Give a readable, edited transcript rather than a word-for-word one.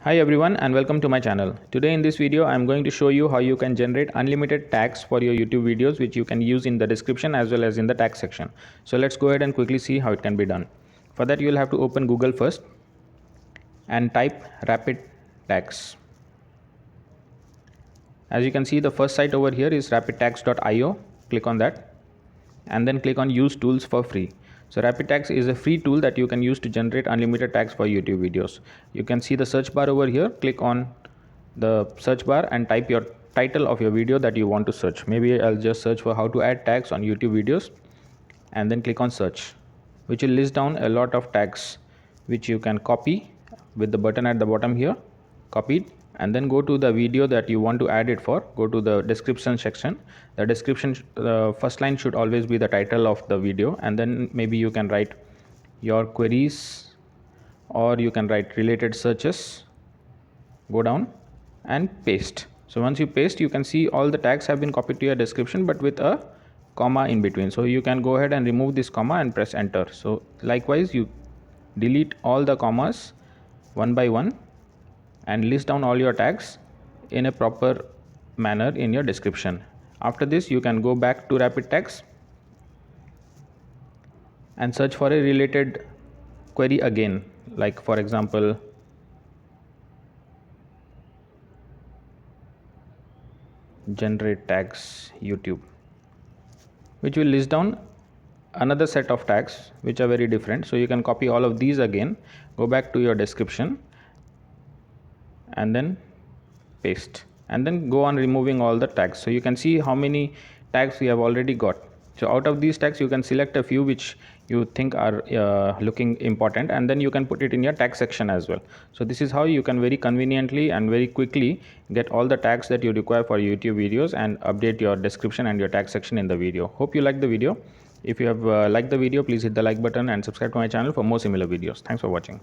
Hi everyone and welcome to my channel. Today in this video I am going to show you how you can generate unlimited tags for your YouTube videos, which you can use in the description as well as in the tag section. So let's go ahead and quickly see how it can be done. For that you will have to open Google first and type RapidTags. As you can see, the first site over here is rapidtags.io. Click on that and then click on use tools for free. So RapidTags is a free tool that you can use to generate unlimited tags for YouTube videos. You can see the search bar over here. Click on the search bar and type your title of your video that you want to search. Maybe I'll just search for how to add tags on YouTube videos and then click on search, which will list down a lot of tags which you can copy with the button at the bottom here. Copy it and then go to the video that you want to add it for. Go to the description section. The description first line should always be the title of the video, and then maybe you can write your queries or you can write related searches. Go down and paste. So once you paste, you can see all the tags have been copied to your description but with a comma in between. So you can go ahead and remove this comma and press enter. So likewise you delete all the commas one by one and list down all your tags in a proper manner in your description. After this you can go back to RapidTags and search for a related query again, like for example generate tags YouTube, which will list down another set of tags which are very different. So you can copy all of these again, go back to your description and then paste and then go on removing all the tags. So you can see how many tags we have already got. So out of these tags you can select a few which you think are looking important, and then you can put it in your tag section as well. So this is how you can very conveniently and very quickly get all the tags that you require for YouTube videos and update your description and your tag section in the video. Hope you liked the video. If you have liked the video, please hit the like button and subscribe to my channel for more similar videos. Thanks for watching.